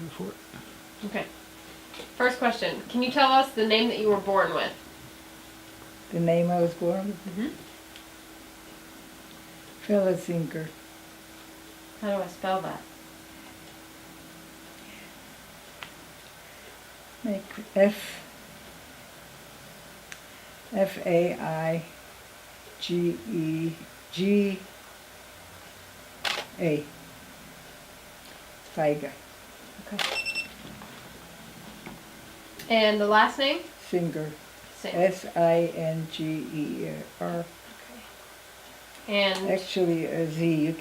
Go for it. Okay. First question. Can you tell us the name that you were born with? The name I was born with? Mm-hmm. Fellatzinger. How do I spell that? Make F-A-I-G-E-G-A. Feiger. Okay. And the last name? Singer. Same. S-I-N-G-E-R. Okay. And Actually, a Z.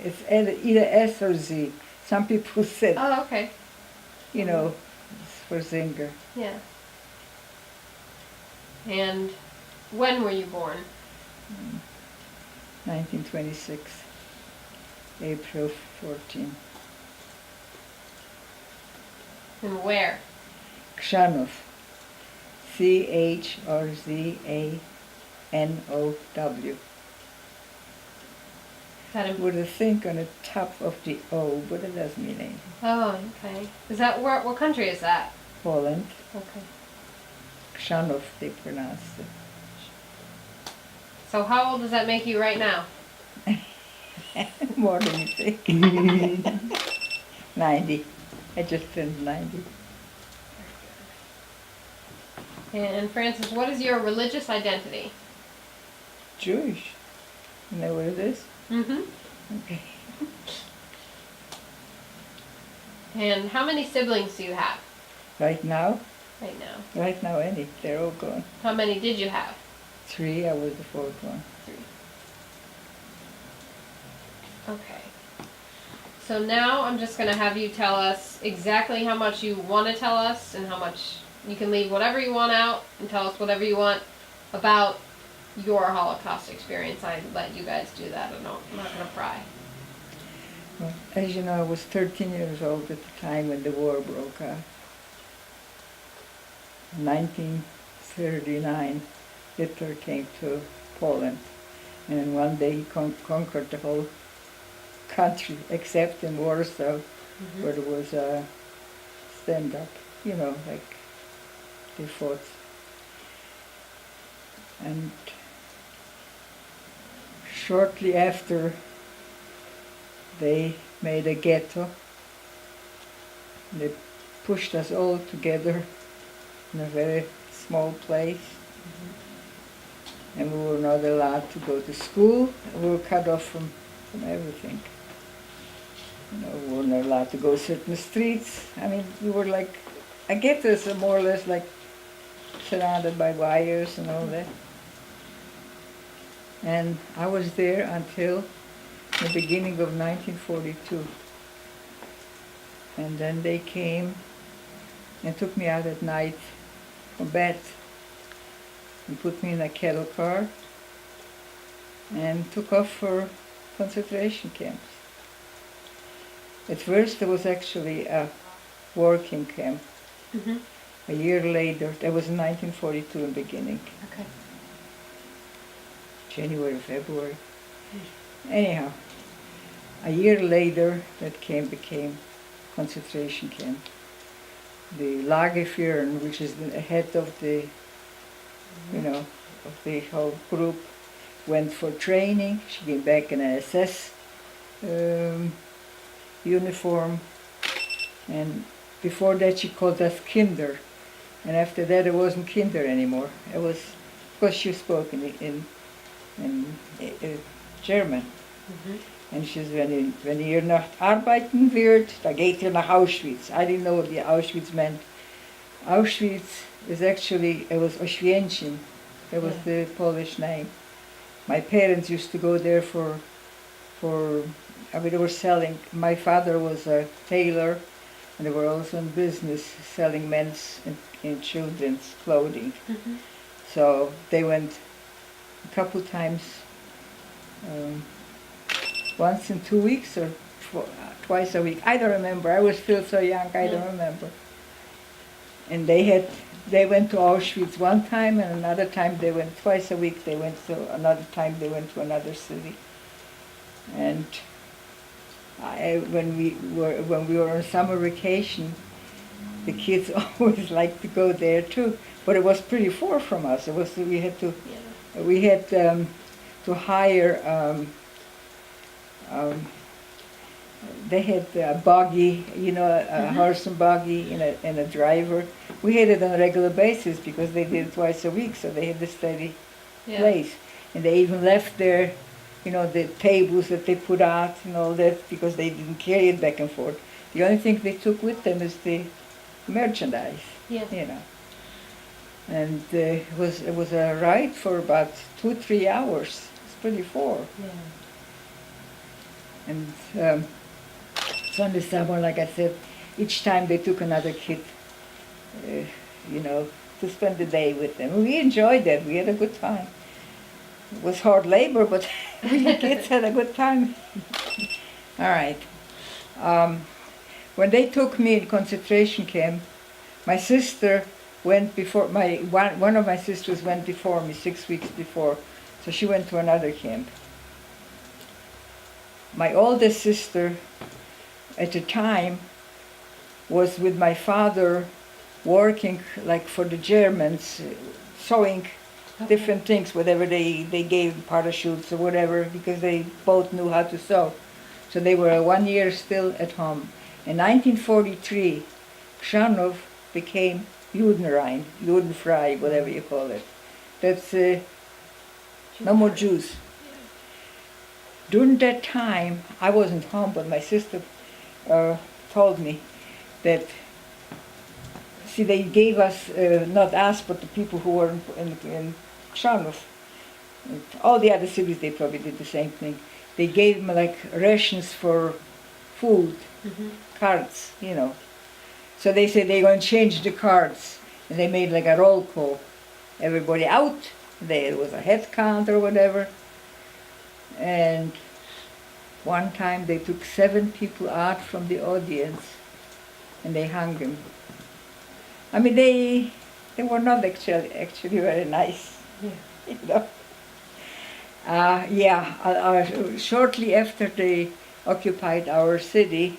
It's either S or Z. Some people said, oh, okay. you know, it's for Zinger. Yeah. And when were you born? 1926, April 14. And where? Krzanów. C-H-R-Z-A-N-O-W. Is that in, With a thing on the top of the O, but it doesn't mean anything. oh, okay. Is that where? What country is that? Poland. Okay. Krzanów, they pronounced it. So how old does that make you right now? More than you think. 90. I just turned 90. And Francis, what is your religious identity? Jewish. You know what it is? Mm-hmm. Okay. And how many siblings do you have Right now? right now? Right now, any. They're all gone. How many did you have? 3, I was the 4th one. 3. Okay. So now I'm just going to have you tell us exactly how much you want to tell us and how much you can leave whatever you want out and tell us whatever you want about your Holocaust experience. I let you guys do that. I'm not going to pry. Well, as you know, I was 13 years old at the time when the war broke out. In 1939, Hitler came to Poland, and in one day he conquered the whole country, except in Warsaw, where there was a stand-up, you know, like they fought. And shortly after, they made a ghetto. They pushed us all together in a very small place. And we were not allowed to go to school. We were cut off from everything. You know, we were not allowed to go certain streets. I mean, we were like, a ghetto is more or less like surrounded by wires and all that. And I was there until the beginning of 1942. And then they came and took me out at night from bed and put me in a cattle car and took off for concentration camps. At first there was actually a working camp. Mm-hmm. A year later, that was in 1942 in the beginning. Okay. January, February. Anyhow, a year later, that camp became concentration camp. The Lagerführer, which is the head of the, you know, of the whole group, went for training. She came back in an SS uniform, and before that she called us Kinder, and after that it wasn't Kinder anymore. It was, because she spoke in German. Mm-hmm. And she said, wenn ihr nicht arbeiten wird, dann geht ihr nach Auschwitz. I didn't know what the Auschwitz meant. Auschwitz is actually, it was Oświęcim. That was the Polish name. My parents used to go there for I mean, they were selling, my father was a tailor, and they were also in business selling men's and children's clothing. Mm-hmm. So they went a couple times, once in 2 weeks or twice a week. I don't remember. I was still so young, I don't remember. And they went to Auschwitz one time, and another time they went twice a week. They went to another time they went to another city. And when we were on summer vacation, the kids always liked to go there too. But it was pretty far from us. It was we had to hire. They had a buggy, a horse and buggy, and a driver. We had it on a regular basis because they did it twice a week, so they had a steady place. And they even left their, the tables that they put out and all that because they didn't carry it back and forth. The only thing they took with them is the merchandise, And it was a ride for about 2-3 hours. It's pretty far. Yeah. And Sunday summer, like I said, each time they took another kid, to spend the day with them. We enjoyed that. We had a good time. It was hard labor, but we kids had a good time. All right. When they took me in concentration camp, my sister went before, one of my sisters went before me 6 weeks before, so she went to another camp. My oldest sister at the time was with my father working like for the Germans, sewing different things, whatever they gave, parachutes or whatever, because they both knew how to sew. So they were 1 year still at home. In 1943, Krzanów became Judenrein, Judenfrei, whatever you call it. That's no more Jews. During that time, I wasn't home, but my sister told me that, see, they gave us, not us, but the people who were in Krzanów, all the other cities, they probably did the same thing. They gave them like rations for food, cards, So they said they're going to change the cards, and they made like a roll call. Everybody out, there was a head count or whatever, and one time they took 7 people out from the audience, and they hung them. I mean, they were not actually very nice, Shortly after they occupied our city,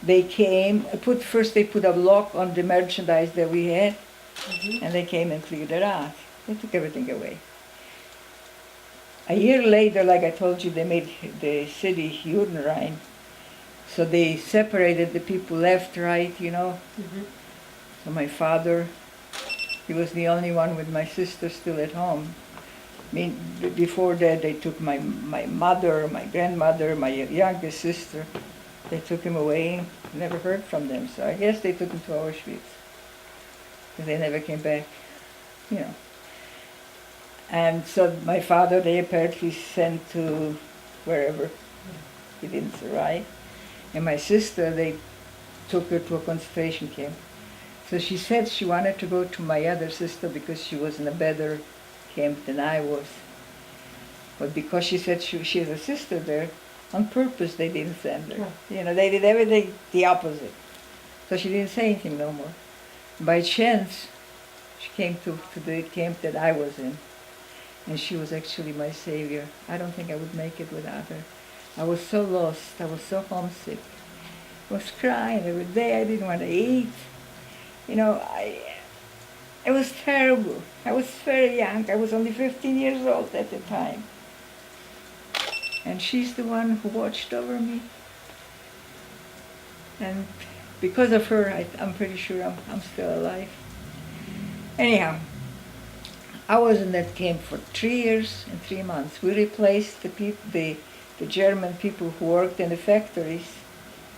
they came. First, they put a lock on the merchandise that we had, and they came and cleared it out. They took everything away. A year later, like I told you, they made the city Judenrein. So they separated the people left, right, So my father, he was the only one with my sister still at home. I mean, before that, they took my mother, my grandmother, my youngest sister. They took him away, never heard from them. So I guess they took him to Auschwitz, because they never came back, And so my father, they apparently sent to wherever. He didn't survive. And my sister, they took her to a concentration camp. So she said she wanted to go to my other sister because she was in a better camp than I was. But because she said she has a sister there, on purpose they didn't send her. They did everything the opposite. So she didn't say anything no more. By chance, she came to the camp that I was in. And she was actually my savior. I don't think I would make it without her. I was so lost. I was so homesick. I was crying every day. I didn't want to eat. It was terrible. I was very young. I was only 15 years old at the time. And she's the one who watched over me. And because of her, I'm pretty sure I'm still alive. Anyhow, I was in that camp for 3 years and 3 months. We replaced the German people who worked in the factories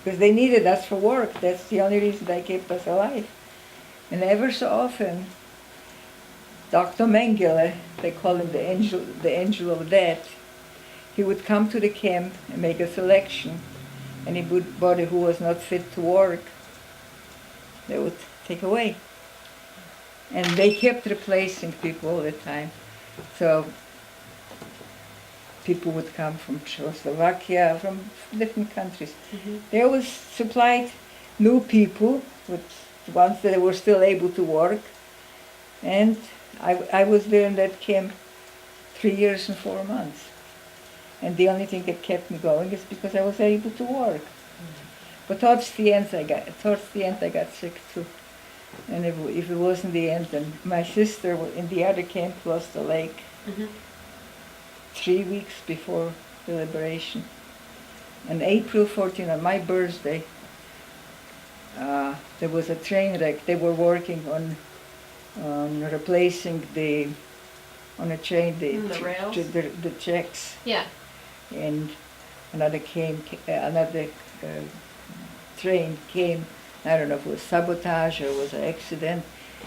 because they needed us for work. That's the only reason they kept us alive. And ever so often, Dr. Mengele, they call him the angel of death, he would come to the camp and make a selection. Anybody who was not fit to work, they would take away. And they kept replacing people all the time. So people would come from Czechoslovakia, from different countries. They always supplied new people, with the ones that were still able to work. And I was there in that camp 3 years and 4 months. And the only thing that kept me going is because I was able to work. But towards the end I got sick too. And if it wasn't the end, then my sister in the other camp lost a leg 3 weeks before the liberation. On April 14, on my birthday, there was a train wreck. They were working on replacing on a train the rails? the tracks. Yeah. And another train came. I don't know if it was sabotage or it was an accident,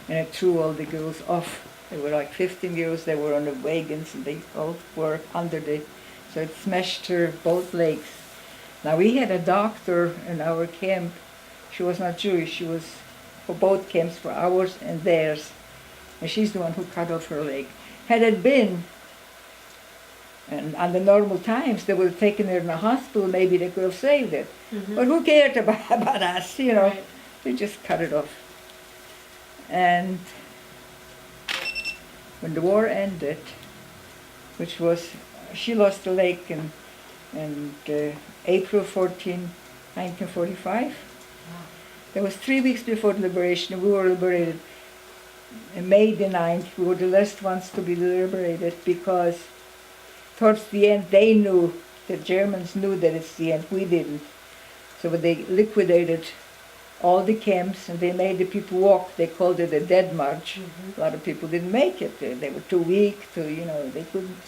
and it threw all the girls off. There were like 15 girls. They were on the wagons, and they all were under so it smashed her both legs. Now we had a doctor in our camp. She was not Jewish. She was for both camps, for ours and theirs, and she's the one who cut off her leg. Had it been, and under normal times, they would have taken her in the hospital. Maybe they could have saved it. But who cared about us, you know? Right. They just cut it off. And when the war ended, which was, she lost a leg in April 14, 1945. Wow. That was 3 weeks before the liberation. We were liberated on May the 9th. We were the last ones to be liberated because towards the end they knew, the Germans knew that it's the end. We didn't. So they liquidated all the camps and they made the people walk. They called it a dead march. A lot of people didn't make it. They were too weak they couldn't.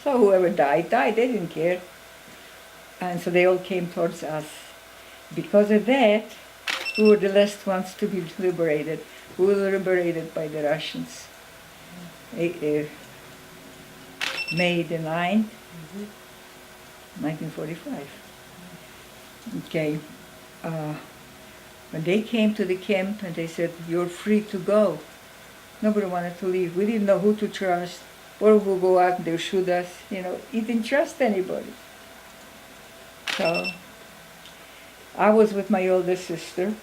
So whoever died. They didn't care. And so they all came towards us. Because of that, we were the last ones to be liberated. We were liberated by the Russians. May the 9th, 1945. Okay. When they came to the camp and they said, "You're free to go," nobody wanted to leave. We didn't know who to trust. Or we'll go out and they'll shoot us. You didn't trust anybody. So I was with my older sister,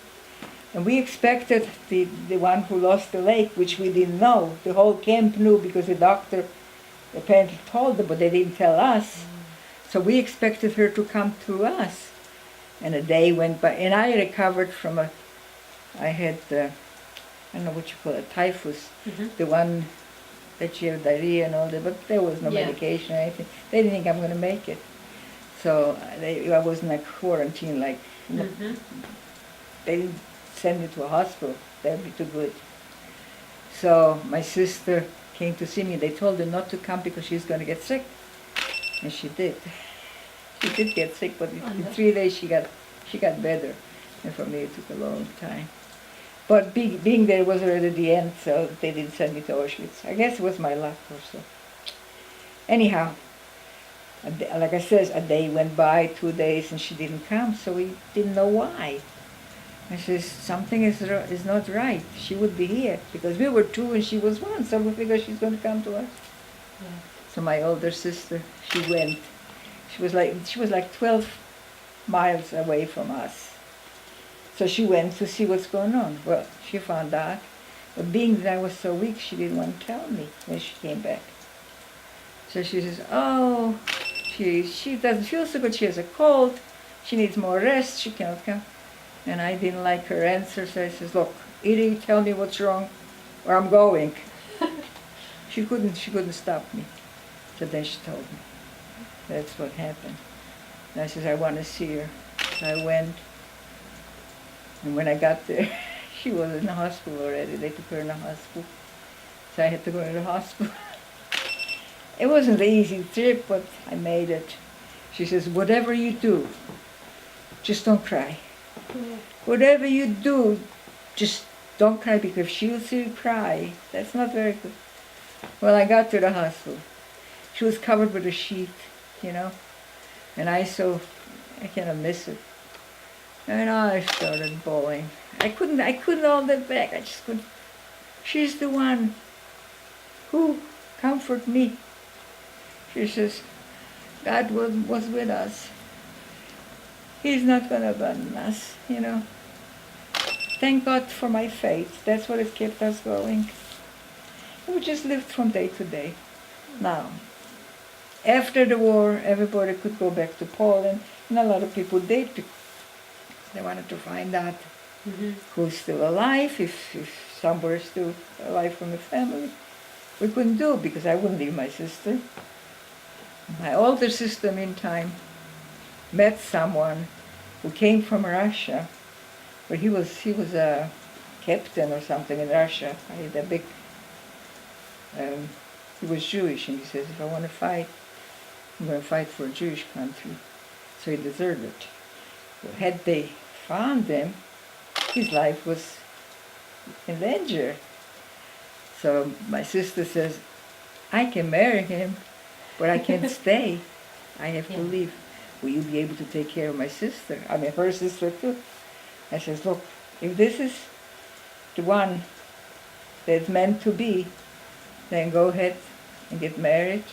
and we expected the one who lost the leg, which we didn't know. The whole camp knew because the doctor apparently told them, but they didn't tell us. So we expected her to come to us. And a day went by, and I recovered from I had, I don't know what you call it, typhus, the one that you have diarrhea and all that, but there was no medication or anything. They didn't think I'm going to make it. So I was in a quarantine, they didn't send me to a hospital. That would be too good. So my sister came to see me. They told her not to come because she's going to get sick. And she did. She did get sick, but in 3 days she got better. And for me it took a long time. But being there was already the end, so they didn't send me to Auschwitz. I guess it was my luck or so. Anyhow, like I said, a day went by, 2 days, and she didn't come, so we didn't know why. I says, something is not right. She would be here, because we were 2 and she was 1, so we figured she's going to come to us. Yeah. So my older sister, she went. She was like 12 miles away from us. So she went to see what's going on. Well, she found out, but being that I was so weak, she didn't want to tell me when she came back. So she says, "Oh, she doesn't feel so good. She has a cold. She needs more rest. She cannot come." And I didn't like her answer, so I says, "Look, either you tell me what's wrong, or I'm going." She couldn't stop me. So then she told me. That's what happened. And I says, "I want to see her." So I went. And when I got there, she was in the hospital already. They took her in the hospital. So I had to go to the hospital. It wasn't an easy trip, but I made it. She says, "Whatever you do, just don't cry. Whatever you do, just don't cry, because if she'll see you cry, that's not very good." Well, I got to the hospital. She was covered with a sheet, and I cannot miss it. And I started bawling. I couldn't hold it back. I just couldn't. She's the one who comforted me. She says, "God was with us. He's not going to abandon us, Thank God for my faith. That's what has kept us going. And we just lived from day to day. Now, After the war, everybody could go back to Poland, and a lot of people did because they wanted to find out who's still alive, if somebody's still alive from the family. We couldn't do it because I wouldn't leave my sister. My older sister, meantime, met someone who came from Russia, but he was a captain or something in Russia. He had a big. He was Jewish, and he says, "If I want to fight, I'm going to fight for a Jewish country." So he deserted. Well, had they found him, his life was in danger. So my sister says, "I can marry him, but I can't stay. I have to leave. Will you be able to take care of my sister? I mean, her sister too." I says, "Look, if this is the one that's meant to be, then go ahead and get married,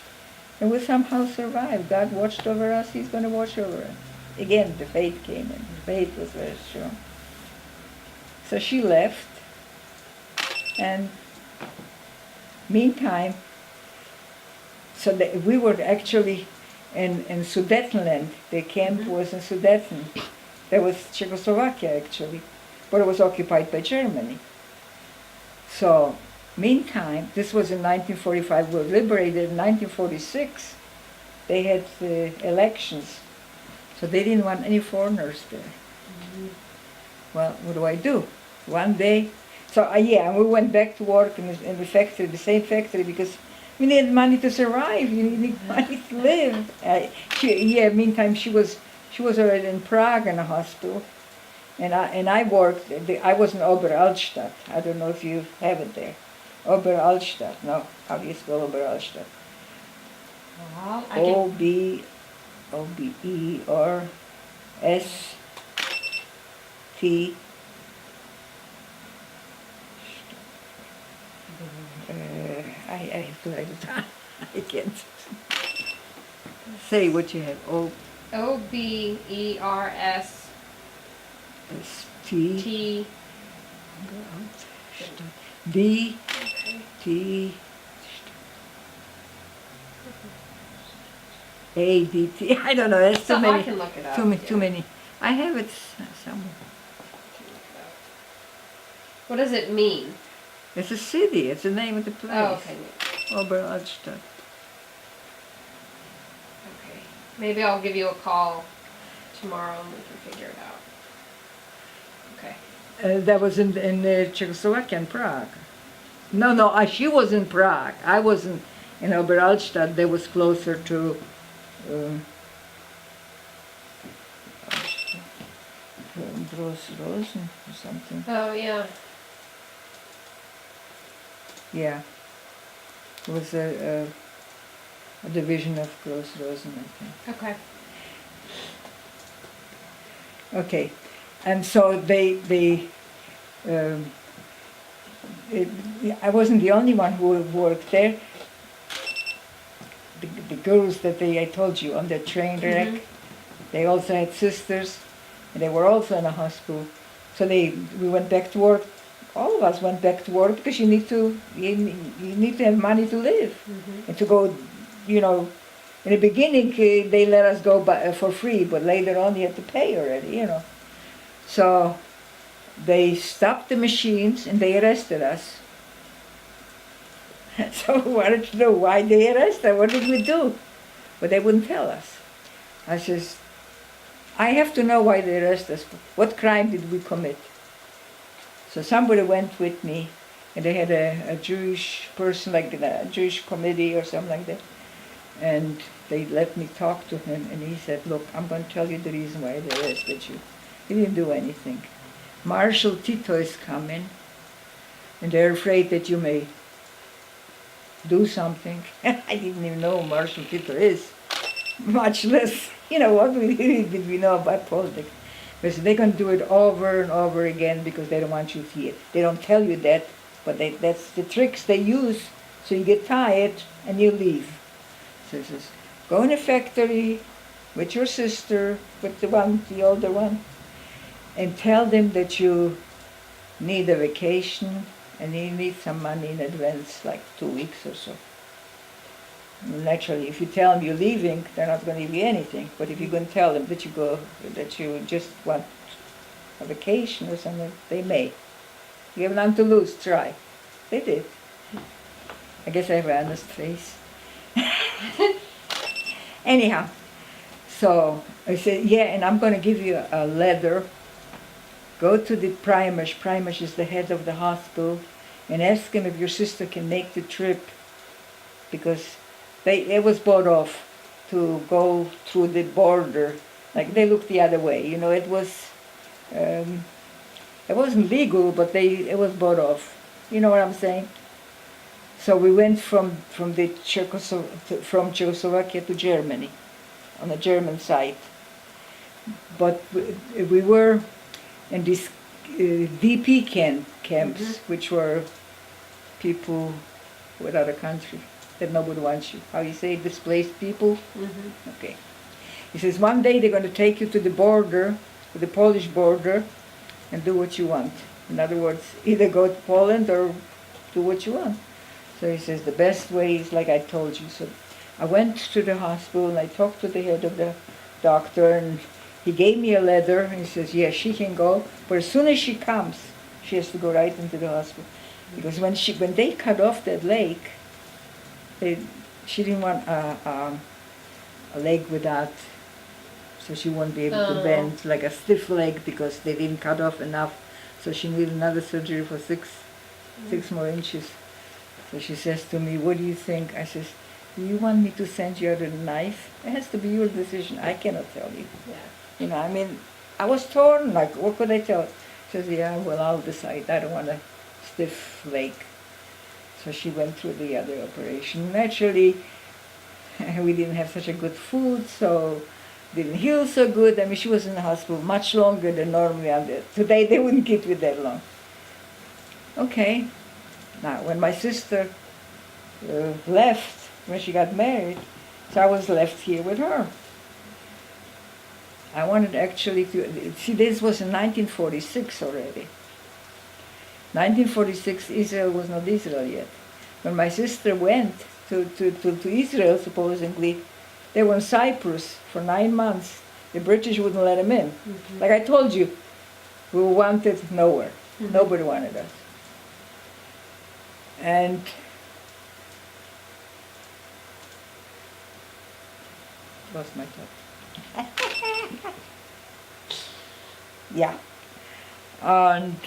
and we'll somehow survive. God watched over us, He's going to watch over us." Again, the faith came in. The faith was very strong. So she left, and meantime, so we were actually in Sudetenland. The camp was in Sudeten. That was Czechoslovakia, actually, but it was occupied by Germany. So, meantime, this was in 1945. We were liberated in 1946. They had elections, so they didn't want any foreigners there. Well, what do I do? One day, so and we went back to work in the factory, the same factory, because we needed money to survive. You need money to live. Meantime, she was already in Prague in a hospital, and I worked. I was in Oberalstadt. I don't know if you have it there. Oberalstadt. No, how do you spell Oberalstadt? Well, Oberst. I have to write it down. I can't. Say what you have. Obers. T. D. T. A. D. T. I don't know. That's too many. I can look it up. Too many. I have it somewhere. What does it mean? It's a city. It's the name of the place. Oh, okay. Oberalstadt. Okay. Maybe I'll give you a call tomorrow and we can figure it out. Okay. That was in Czechoslovakia, in Prague. No, she was in Prague. I was in Oberalstadt. That was closer to Groß-Rosen or something. Oh, yeah. Yeah. It was a division of Groß-Rosen, I think. Okay. Okay, and so I wasn't the only one who worked there. The girls that I told you on the train wreck, they also had sisters, and they were also in a hospital. So we went back to work. All of us went back to work because you need to have money to live and to go. In the beginning they let us go for free, but later on you had to pay already. So they stopped the machines and they arrested us. So I wanted to know why they arrested us. What did we do? But they wouldn't tell us. I says, I have to know why they arrested us. What crime did we commit? So somebody went with me, and they had a Jewish person, like a Jewish committee or something like that. And they let me talk to him, and he said, look, I'm going to tell you the reason why they arrested you. He didn't do anything. Marshal Tito is coming, and they're afraid that you may do something. I didn't even know who Marshal Tito is, much less, what did we know about politics. But they're going to do it over and over again because they don't want you to hear. They don't tell you that, but that's the tricks they use, so you get tired and you leave. So he says, go in a factory with your sister, with the older one, and tell them that you need a vacation and you need some money in advance, like 2 weeks or so. Naturally, if you tell them you're leaving, they're not going to give you anything. But if you're going to tell them that you just want a vacation or something, they may. You have nothing to lose, try. They did. I guess I have an honest face. Anyhow, so I said, yeah, and I'm going to give you a letter. Go to the Primus. Primus is the head of the hospital, and ask him if your sister can make the trip, because it was bought off to go through the border. Like they looked the other way, you know. It wasn't legal, but it was bought off. You know what I'm saying? So we went from Czechoslovakia to Germany, on the German side. But we were in these DP camps, which were people without a country, that nobody wants you. How you say, displaced people? Okay. He says, one day they're going to take you to the border, to the Polish border, and do what you want. In other words, either go to Poland or do what you want. So he says, the best way is like I told you. So I went to the hospital and I talked to the head of the doctor, and he gave me a letter, and he says, yeah, she can go, but as soon as she comes, she has to go right into the hospital. Because when they cut off that leg, she didn't want a leg without, so she won't be able to bend, like a stiff leg, because they didn't cut off enough. So she needed another surgery for six more inches. So she says to me, what do you think? I says, do you want me to send you out a knife? It has to be your decision. I cannot tell you. Yeah. You know, I mean, I was torn, like, what could I tell? She says, yeah, well, I'll decide. I don't want a stiff leg. So she went through the other operation. Naturally, we didn't have such a good food, so didn't heal so good. I mean, she was in the hospital much longer than normally. Today, they wouldn't keep you that long. Okay. Now, when my sister left, when she got married, so I was left here with her. I wanted actually to, see, this was in 1946 already. 1946, Israel was not Israel yet. When my sister went to Israel, supposedly, they were in Cyprus for 9 months. The British wouldn't let them in. Like I told you, we were wanted nowhere. Nobody wanted us. And lost my thought. Yeah. And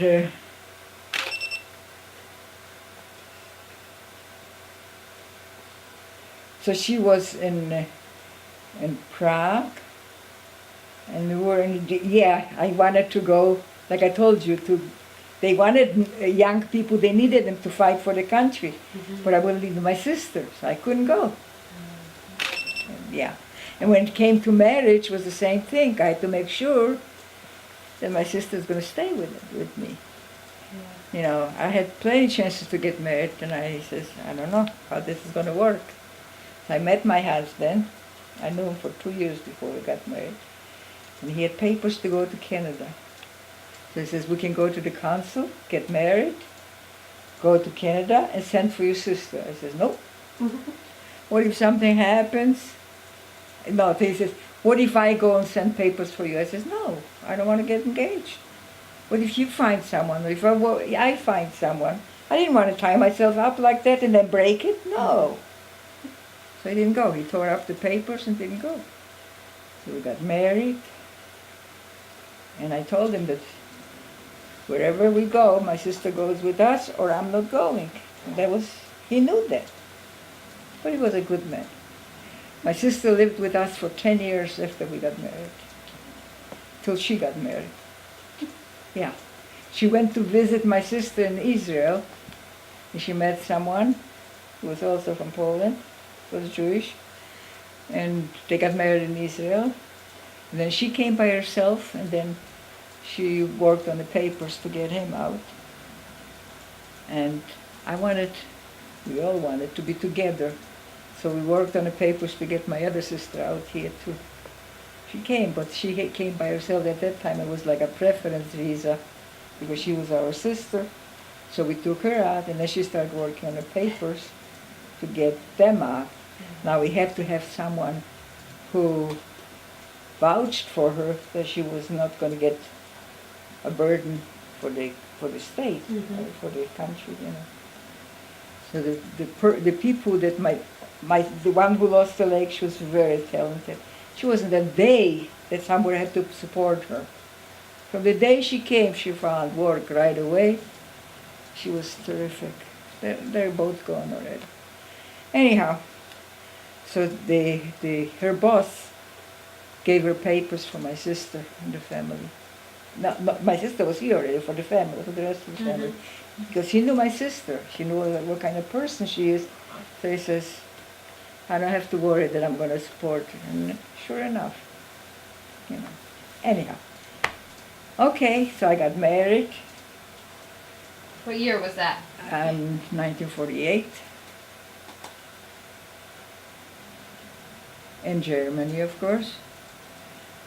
so she was in Prague, and we were in, I wanted to go, like I told you, they wanted young people, they needed them to fight for the country, but I wouldn't leave my sister, so I couldn't go. And when it came to marriage, it was the same thing. I had to make sure that my sister's going to stay with me. You know, I had plenty of chances to get married, and I says, I don't know how this is going to work. So I met my husband. I knew him for 2 years before we got married. And he had papers to go to Canada. So he says, we can go to the consul, get married, go to Canada, and send for your sister. I says, nope. What if something happens? No, he says, what if I go and send papers for you? I says, no, I don't want to get engaged. What if you find someone, or if I find someone? I didn't want to tie myself up like that and then break it, no. So he didn't go. He tore up the papers and didn't go. So we got married, and I told him that wherever we go, my sister goes with us, or I'm not going. And he knew that. But he was a good man. My sister lived with us for 10 years after we got married, till she got married. Yeah. She went to visit my sister in Israel, and she met someone who was also from Poland, was Jewish, and they got married in Israel. And then she came by herself, and then she worked on the papers to get him out. And we all wanted to be together. So we worked on the papers to get my other sister out here too. She came, but she came by herself. At that time it was like a preference visa, because she was our sister. So we took her out, and then she started working on the papers to get them out. Now we had to have someone who vouched for her that she was not going to get a burden for the state, or for the country, you know. So the people that the one who lost the leg, she was very talented. She wasn't that day that someone had to support her. From the day she came, she found work right away. She was terrific. They're both gone already. Anyhow, so her boss gave her papers for my sister and the family. No, my sister was here already for the family, for the rest of the family. Because he knew my sister. She knew what kind of person she is. So he says, I don't have to worry that I'm going to support her. And sure enough, you know. Anyhow. Okay, so I got married. What year was that? 1948. In Germany, of course.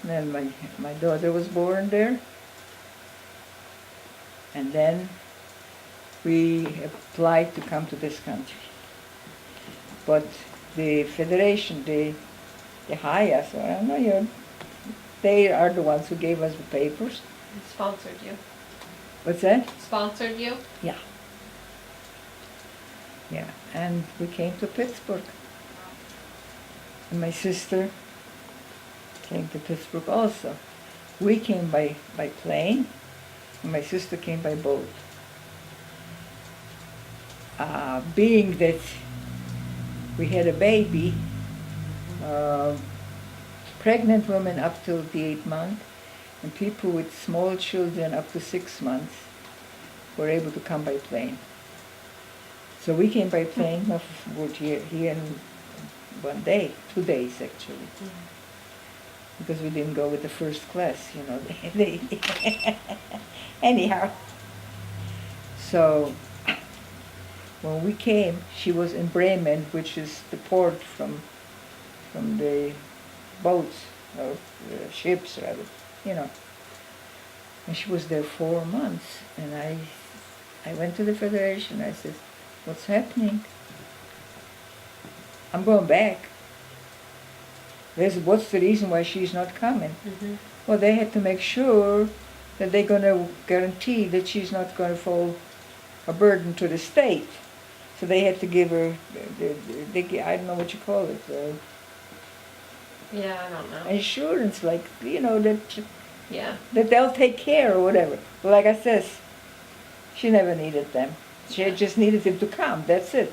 And then my daughter was born there. And then we applied to come to this country. But the federation, the Hayas, or I don't know, you know, they are the ones who gave us the papers. Sponsored you. What's that? Sponsored you? Yeah. Yeah, and we came to Pittsburgh. And my sister came to Pittsburgh also. We came by plane, and my sister came by boat. Being that we had a baby, pregnant women up to the 8th month, and people with small children up to 6 months were able to come by plane. So we came by plane, here in 1 day, 2 days actually. Because we didn't go with the first class, you know. Anyhow, so when we came, she was in Bremen, which is the port from the boats, or ships rather, you know. And she was there 4 months, and I went to the Federation. I said, what's happening? I'm going back. What's the reason why she's not coming? Well, they had to make sure that they're going to guarantee that she's not going to fall a burden to the state. So they had to give her, I don't know what you call it, Yeah, I don't know. insurance, like, you know, that Yeah. they'll take care or whatever. But like I says, she never needed them. She just needed them to come, that's it.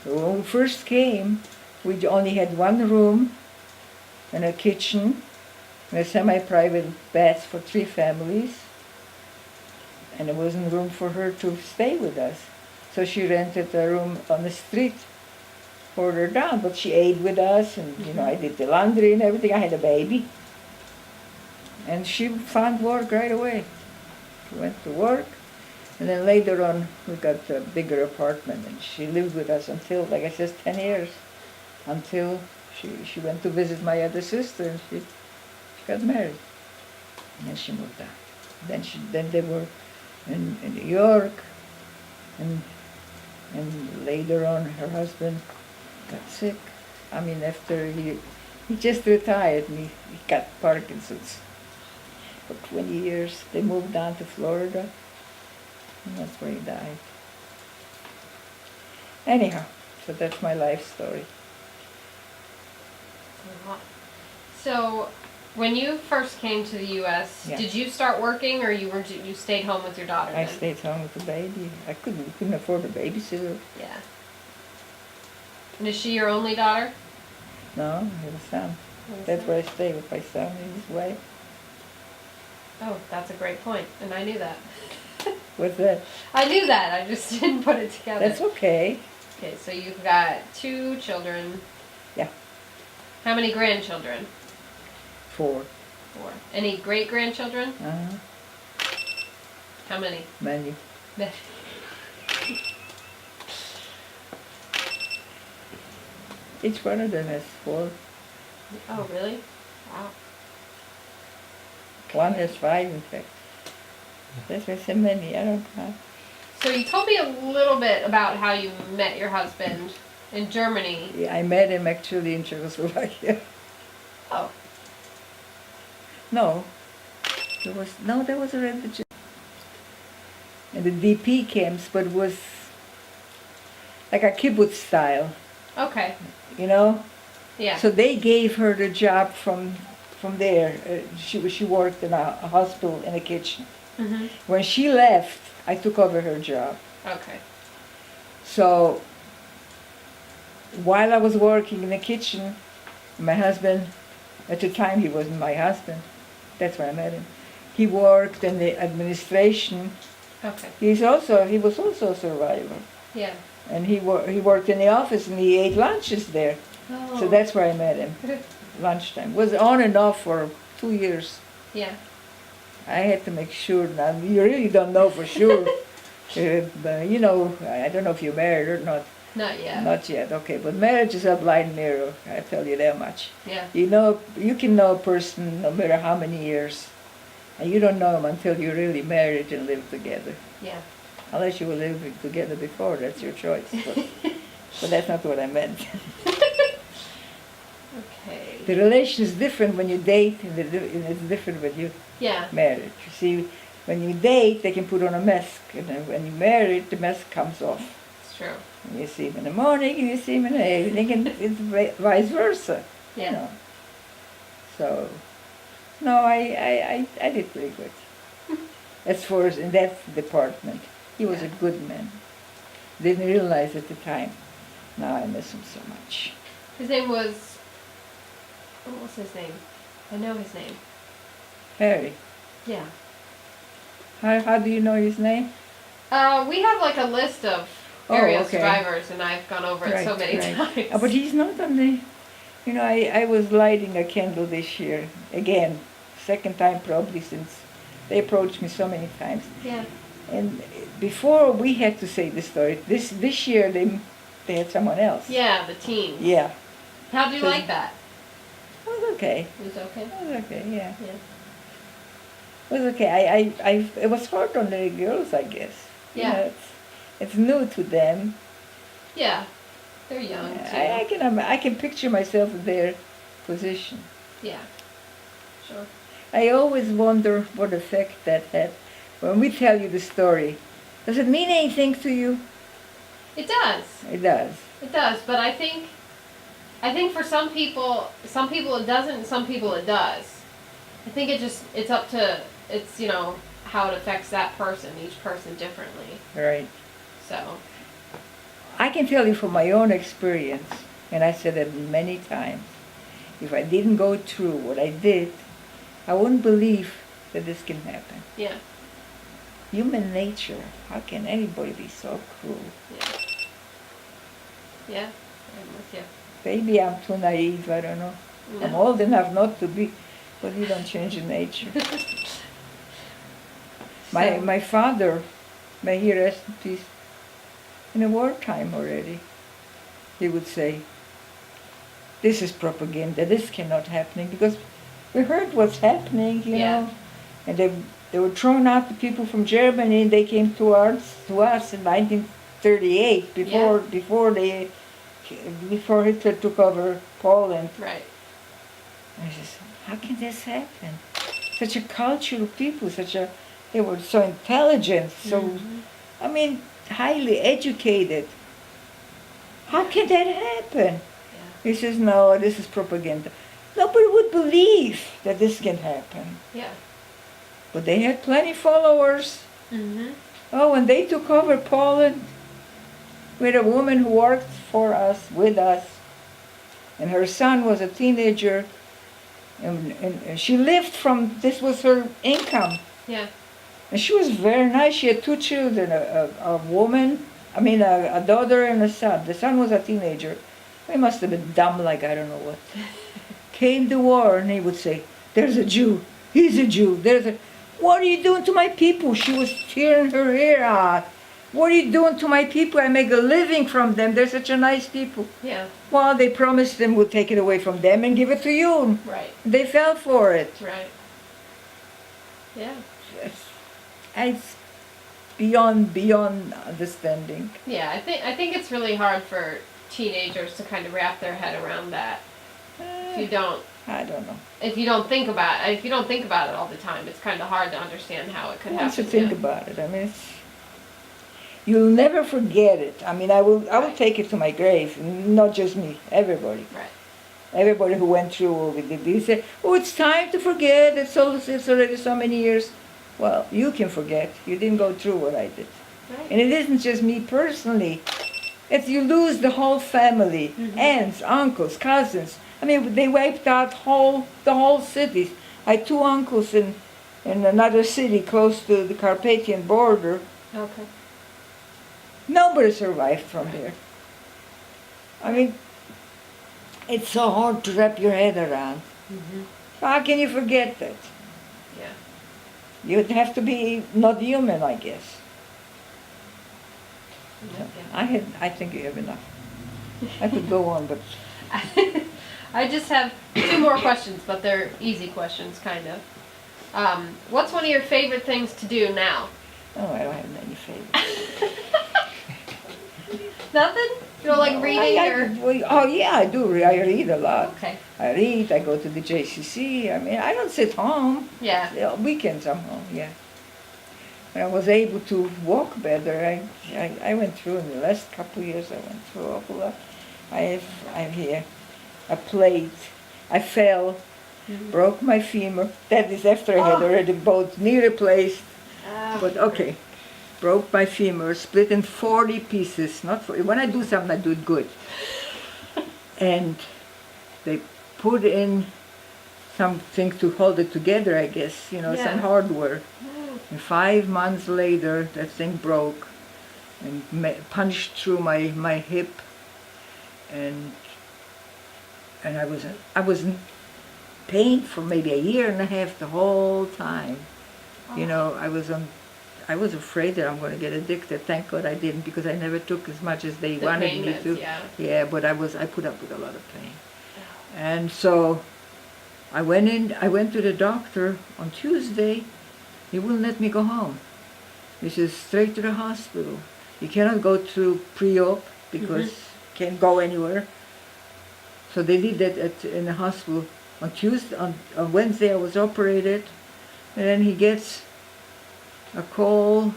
So when we first came, we only had 1 room and a kitchen and a semi-private bath for 3 families. And there wasn't room for her to stay with us. So she rented a room on the street further down, but she ate with us, and you know, I did the laundry and everything. I had a baby. And she found work right away. She went to work, and then later on we got a bigger apartment, and she lived with us until, like I said, 10 years, until she went to visit my other sister, and she got married. And then she moved out. Then they were in New York, and later on her husband got sick. I mean, after he just retired, and he got Parkinson's. For 20 years, they moved down to Florida, and that's where he died. Anyhow, so that's my life story. So, when you first came to the U.S., Yeah. did you start working, or you stayed home with your daughter? I then? stayed home with the baby. I couldn't afford a babysitter. Yeah. And is she your only daughter? No, I have a son. That's where I stay with my son and his wife. Oh, that's a great point, and I knew that. What's that? I knew that. I just didn't put it together. That's okay. Okay, so you've got 2 children. Yeah. How many grandchildren? 4. 4. Any great grandchildren? Uh-huh. How many? Many. Each one of them has 4. Oh, really? Wow. One has 5, in fact. That's why so many. I don't know. So you told me a little bit about how you met your husband. In Germany. Yeah, I met him actually in Czechoslovakia. Oh. No, there was already the and the DP camps, but it was like a kibbutz style, Okay. you know. Yeah. So they gave her the job from there. She worked in a hospital in a kitchen. Mhm. When she left, I took over her job. Okay. So while I was working in the kitchen, my husband, at the time he wasn't my husband, that's where I met him. He worked in the administration. Okay. He was also a survivor. Yeah. And he worked in the office and he ate lunches there. Oh. So that's where I met him. Lunchtime. Was on and off for 2 years. Yeah. I had to make sure. Now you really don't know for sure. But, you know, I don't know if you're married or not. Not yet. Not yet. Okay, but marriage is a blind mirror. I tell you that much. Yeah. You know, you can know a person no matter how many years, and you don't know them until you're really married and live together. Yeah. Unless you were living together before, that's your choice. But that's not what I meant. Okay. The relation is different when you date, and it's different when you Yeah. married. You see, when you date, they can put on a mask, and then when you're married, the mask comes off. It's true. And you see him in the morning, and you see him in the evening, and it's vice versa. Yeah. You know. So, no, I did pretty good. As far as in that department, he was a good man. Didn't realize at the time. Now I miss him so much. His name was. What was his name? I know his name. Harry. Yeah. How do you know his name? We have like a list of Oh, area okay. survivors, and I've gone over it so many times. But he's not on the. You know, I was lighting a candle this year again, second time probably since they approached me so many times. Yeah. And before we had to say the story. This year they had someone else. Yeah, the teens. Yeah. How do you So- like that? It was okay. It was okay. It was okay. Yeah. Yeah. It was okay. It was hard on the girls, I guess. You Yeah. know, it's new to them. Yeah. They're young too. I can picture myself in their position. Yeah. Sure. I always wonder what effect that had. When we tell you the story, does it mean anything to you? It does. It does. It does, but I think for some people it doesn't, and some people it does. I think it's up to, it's, you know, how it affects that person, each person differently. Right. So, I can tell you from my own experience, and I said it many times, if I didn't go through what I did, I wouldn't believe that this can happen. yeah. Human nature, how can anybody be so cruel? Yeah. Yeah. I'm with you. Maybe I'm too naive, I don't know. I'm No. old enough not to be, but you don't change the nature. So- My father, may he rest in peace, in the wartime already, he would say, this is propaganda, this cannot happen, because we heard what's happening, you Yeah. know, and they were throwing out the people from Germany, and they came to us in 1938, before Hitler took over Poland. Right. I just, how can this happen? Such a cultural people, they were so intelligent, so, Mhm. I mean, highly educated. How can that happen? Yeah. He says, no, this is propaganda. Nobody would believe that this can happen. Yeah. But they had plenty followers. Mhm. Oh, when they took over Poland, we had a woman who worked for us, with us, and her son was a teenager, and she lived from, this was her income. Yeah. And she was very nice. She had 2 children, a daughter and a son. The son was a teenager. He must have been dumb like I don't know what. Came the war, and he would say, there's a Jew, he's a Jew, what are you doing to my people? She was tearing her hair out. What are you doing to my people? I make a living from them. They're such a nice people. Yeah. Well, they promised them we'll take it away from them and give it to you. Right. They fell for it. Right. Yeah. It's beyond understanding. Yeah. I think it's really hard for teenagers to kind of wrap their head around that. If you Uh, don't, I don't know. if you don't think about it all the time, it's kind of hard to understand how it could Once you happen. think about it, I mean, you'll never forget it. I mean, I will Right. take it to my grave, not just me, everybody. Right. Everybody who went through all of it, they say, "Oh, it's time to forget. It's already so many years." Well, you can forget. You didn't go through what I did, Right. and it isn't just me personally. It's you lose the whole family, aunts, uncles, cousins. I mean, they wiped out the whole cities. I had two uncles in another city close to the Carpathian border. Okay. Nobody survived from there. I mean, it's so hard to wrap your head around. How can you forget that? Yeah. You'd have to be not human, I guess. I think you have enough. I could go on, but I just have two more questions, but they're easy questions, kind of. What's one of your favorite things to do now? oh, I don't have many favorites. Nothing? You don't like reading Oh yeah, I do. I read a lot. Okay. I read. I go to the JCC. I mean, I don't sit home. Yeah. Weekends I'm home. Yeah. When I was able to walk better, I went through in the last couple of years. I went through a whole lot. I have here a plate. I fell, broke my femur. That is after I had already both knee replaced. But okay, broke my femur, split in 40 pieces. Not 40. When I do something, I do it good. And they put in something to hold it together, I guess. Some hardware. And 5 months later, that thing broke and punched through my hip, and I was in pain for maybe a year and a half the whole time. I was afraid that I'm going to get addicted. Thank God I didn't, because I never took as much as they wanted pain me meds, to. yeah. Yeah, but I put up with a lot of pain. And so I went to the doctor on Tuesday. He wouldn't let me go home. He says, straight to the hospital. You cannot go through pre-op because can't go anywhere. So they did that in the hospital. On Tuesday, on Wednesday I was operated, and then he gets a call,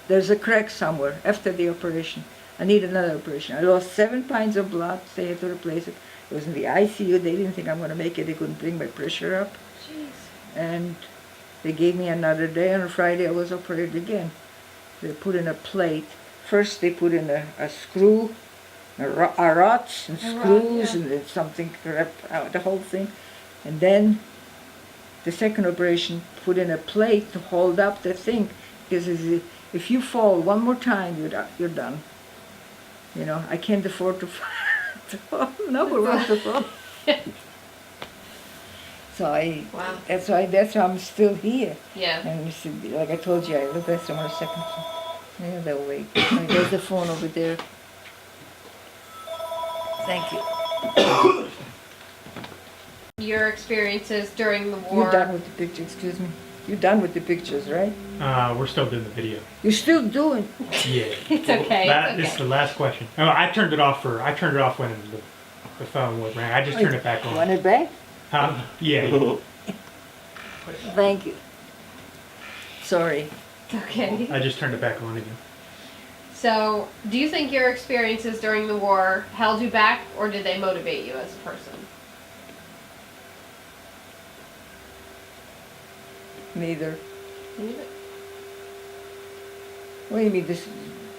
there's a crack somewhere after the operation. I need another operation. I lost 7 pints of blood, they had to replace it. It was in the ICU, they didn't think I'm going to make it, they couldn't bring my pressure up. Jeez. And they gave me another day. On Friday I was operated again. They put in a plate. First they put in a screw, a rod and screws, and then something to wrap out the whole thing. And then the second operation put in a plate to hold up the thing. Because if you fall one more time, you're done. I can't afford to fall. Nobody wants to fall. So Wow. that's why I'm still here. Yeah. And you see, like I told you, I look at someone a second. Yeah, they'll wait. There's the phone over there. Thank you. Your experiences during the war. You're done with the pictures, excuse me. You're done with the pictures, right? We're still doing the video. You're still doing. Yeah. It's okay. This is the last question. Oh, I turned it off when the phone was rang. I just turned it back on. Want it back? Yeah. Thank you. Sorry. Okay. I just turned it back on again. So, do you think your experiences during the war held you back, or did they motivate you as a person? Neither. Neither. What do you mean this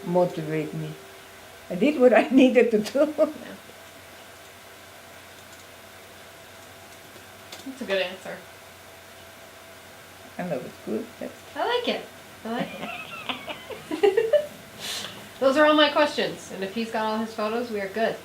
motivate me? I did what I needed to do. That's a good answer. I know it's good. I like it. Those are all my questions, and if he's got all his photos, we are good.